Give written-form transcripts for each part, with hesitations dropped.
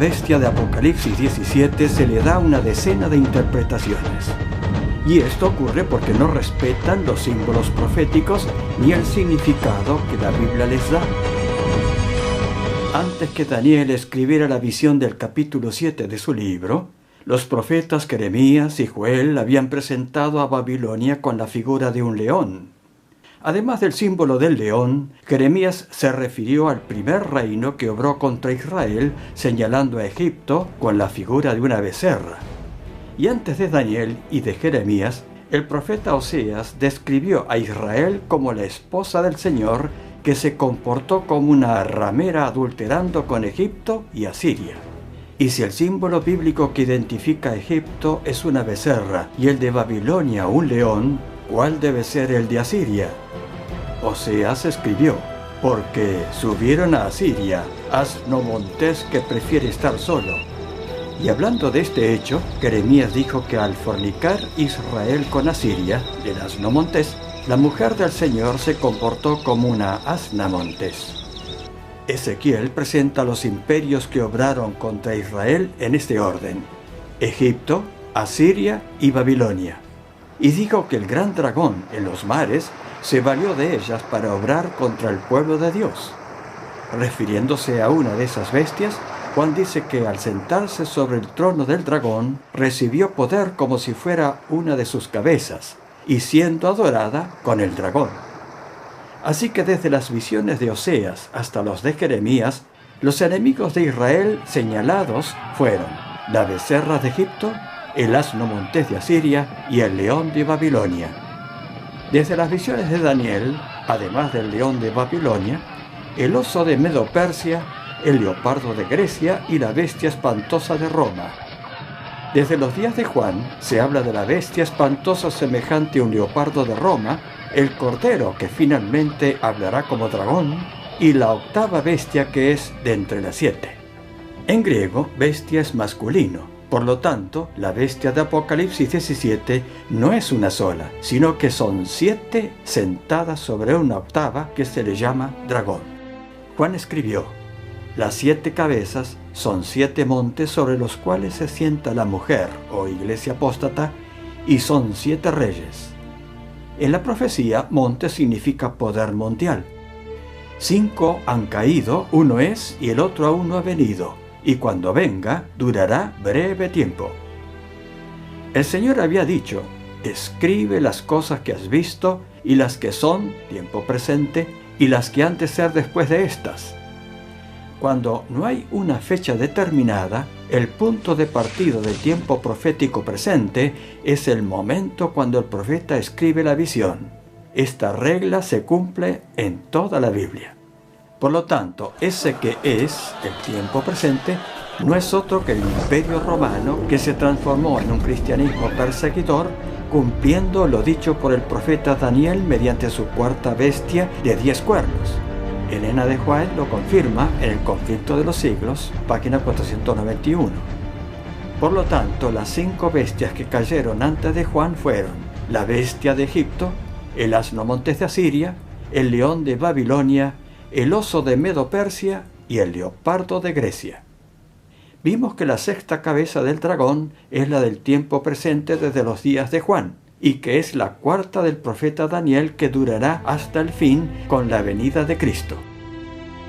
bestia de Apocalipsis 17 se le da una decena de interpretaciones. Y esto ocurre porque no respetan los símbolos proféticos ni el significado que la Biblia les da. Antes que Daniel escribiera la visión del capítulo 7 de su libro, los profetas Jeremías y Joel habían presentado a Babilonia con la figura de un león. Además del símbolo del león, Jeremías se refirió al primer reino que obró contra Israel, señalando a Egipto con la figura de una becerra. Y antes de Daniel y de Jeremías, el profeta Oseas describió a Israel como la esposa del Señor, que se comportó como una ramera adulterando con Egipto y Asiria. Y si el símbolo bíblico que identifica a Egipto es una becerra y el de Babilonia un león, ¿cuál debe ser el de Asiria? Oseas escribió: porque subieron a Asiria, asno montés que prefiere estar solo. Y hablando de este hecho, Jeremías dijo que al fornicar Israel con Asiria, el asno montés, la mujer del Señor se comportó como una asna montés. Ezequiel presenta los imperios que obraron contra Israel en este orden: Egipto, Asiria y Babilonia. Y dijo que el gran dragón en los mares se valió de ellas para obrar contra el pueblo de Dios. Refiriéndose a una de esas bestias, Juan dice que al sentarse sobre el trono del dragón, recibió poder como si fuera una de sus cabezas, y siendo adorada con el dragón. Así que desde las visiones de Oseas hasta los de Jeremías, los enemigos de Israel señalados fueron la becerra de Egipto, el asno montés de Asiria y el león de Babilonia. Desde las visiones de Daniel, además del león de Babilonia, el oso de Medo-Persia, el leopardo de Grecia y la bestia espantosa de Roma. Desde los días de Juan se habla de la bestia espantosa semejante a un leopardo de Roma, el cordero que finalmente hablará como dragón y la octava bestia que es de entre las 7. En griego, bestia es masculino. Por lo tanto, la bestia de Apocalipsis 17 no es una sola, sino que son 7 sentadas sobre una octava que se le llama dragón. Juan escribió: las 7 cabezas son 7 montes sobre los cuales se sienta la mujer o iglesia apóstata, y son 7 reyes. En la profecía, monte significa poder mundial. 5 han caído, uno es y el otro aún no ha venido, y cuando venga durará breve tiempo. El Señor había dicho: escribe las cosas que has visto y las que son tiempo presente y las que han de ser después de estas. Cuando no hay una fecha determinada, el punto de partida del tiempo profético presente es el momento cuando el profeta escribe la visión. Esta regla se cumple en toda la Biblia. Por lo tanto, ese que es el tiempo presente no es otro que el Imperio Romano, que se transformó en un cristianismo perseguidor, cumpliendo lo dicho por el profeta Daniel mediante su cuarta bestia de 10 cuernos. Elena de White lo confirma en El conflicto de los siglos, página 491. Por lo tanto, las 5 bestias que cayeron antes de Juan fueron la bestia de Egipto, el asno montés de Asiria, el león de Babilonia, el oso de Medo-Persia y el leopardo de Grecia. Vimos que la 6ª cabeza del dragón es la del tiempo presente desde los días de Juan, y que es la 4ª del profeta Daniel, que durará hasta el fin con la venida de Cristo.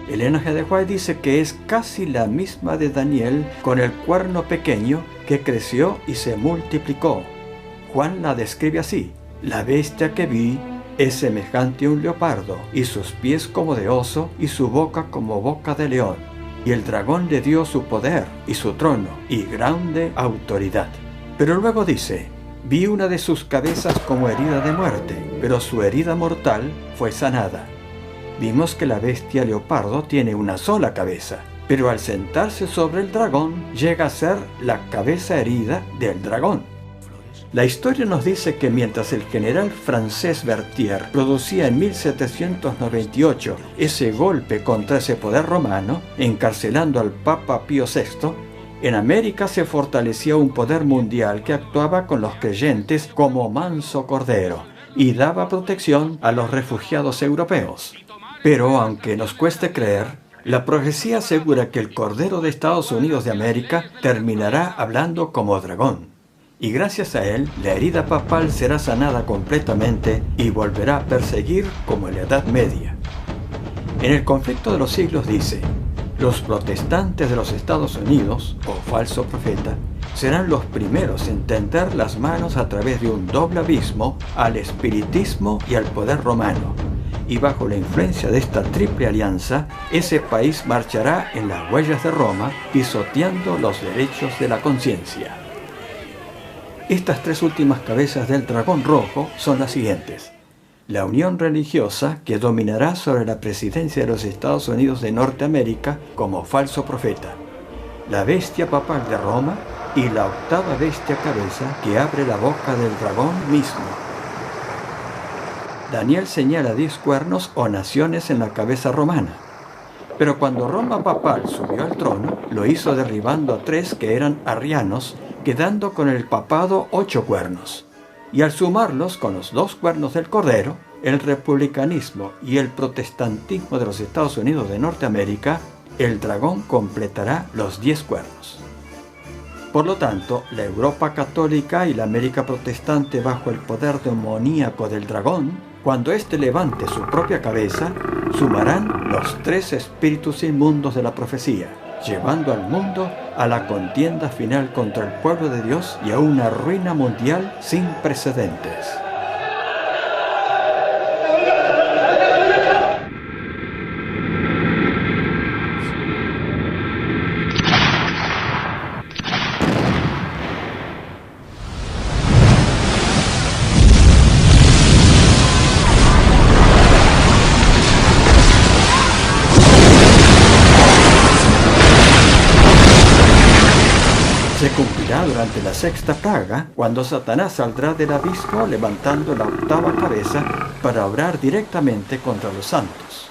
Elena G. de White dice que es casi la misma de Daniel, con el cuerno pequeño que creció y se multiplicó. Juan la describe así: la bestia que vi es semejante a un leopardo, y sus pies como de oso, y su boca como boca de león. Y el dragón le dio su poder, y su trono, y grande autoridad. Pero luego dice: vi una de sus cabezas como herida de muerte, pero su herida mortal fue sanada. Vimos que la bestia leopardo tiene una sola cabeza, pero al sentarse sobre el dragón, llega a ser la cabeza herida del dragón. La historia nos dice que mientras el general francés Berthier producía en 1798 ese golpe contra ese poder romano, encarcelando al Papa Pío VI, en América se fortalecía un poder mundial que actuaba con los creyentes como manso cordero y daba protección a los refugiados europeos. Pero aunque nos cueste creer, La profecía asegura que el Cordero de Estados Unidos de América terminará hablando como dragón, y gracias a él la herida papal será sanada completamente y volverá a perseguir como en la Edad Media. En el conflicto de los siglos dice: los protestantes de los Estados Unidos, o falso profeta, serán los primeros en tender las manos a través de un doble abismo al espiritismo y al poder romano, y bajo la influencia de esta triple alianza, ese país marchará en las huellas de Roma, pisoteando los derechos de la conciencia. Estas tres últimas cabezas del dragón rojo son las siguientes: la unión religiosa, que dominará sobre la presidencia de los Estados Unidos de Norteamérica como falso profeta; la bestia papal de Roma; y la octava bestia cabeza, que abre la boca del dragón mismo. Daniel señala 10 cuernos o naciones en la cabeza romana. Pero cuando Roma papal subió al trono, lo hizo derribando a 3 que eran arrianos, quedando con el papado 8 cuernos. Y al sumarlos con los 2 cuernos del Cordero, el republicanismo y el protestantismo de los Estados Unidos de Norteamérica, el dragón completará los 10 cuernos. Por lo tanto, la Europa católica y la América protestante bajo el poder demoníaco del dragón, cuando éste levante su propia cabeza, sumarán los 3 espíritus inmundos de la profecía, llevando al mundo a la contienda final contra el pueblo de Dios y a una ruina mundial sin precedentes. Se cumplirá durante la sexta plaga, cuando Satanás saldrá del abismo levantando la octava cabeza para obrar directamente contra los santos.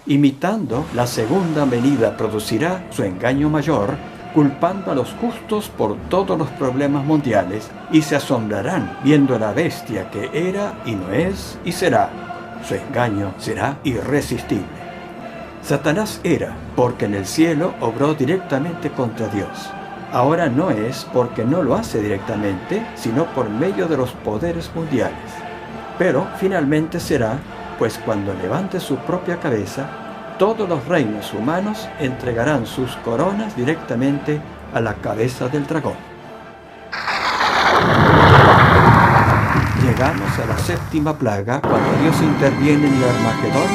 Imitando la segunda venida, producirá su engaño mayor, culpando a los justos por todos los problemas mundiales, y se asombrarán viendo a la bestia que era y no es y será. Su engaño será irresistible. Satanás era, porque en el cielo obró directamente contra Dios. Ahora no es porque no lo hace directamente, sino por medio de los poderes mundiales. Pero finalmente será, pues cuando levante su propia cabeza, todos los reinos humanos entregarán sus coronas directamente a la cabeza del dragón. Llegamos a la séptima plaga, cuando Dios interviene en el Armagedón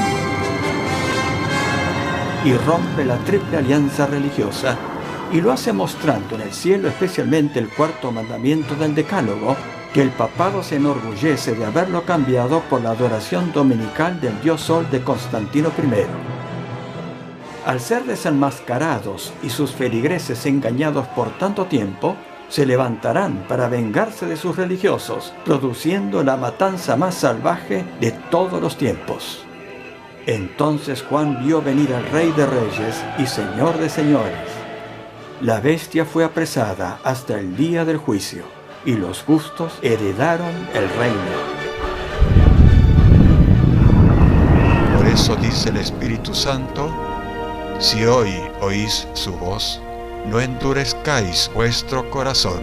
y rompe la triple alianza religiosa, y lo hace mostrando en el cielo, especialmente el cuarto mandamiento del Decálogo, que el papado se enorgullece de haberlo cambiado por la adoración dominical del dios Sol de Constantino I. Al ser desenmascarados y sus feligreses engañados por tanto tiempo, se levantarán para vengarse de sus religiosos, produciendo la matanza más salvaje de todos los tiempos. Entonces Juan vio venir al Rey de Reyes y Señor de Señores. La bestia fue apresada hasta el día del juicio, y los justos heredaron el reino. Por eso dice el Espíritu Santo: si hoy oís su voz, no endurezcáis vuestro corazón.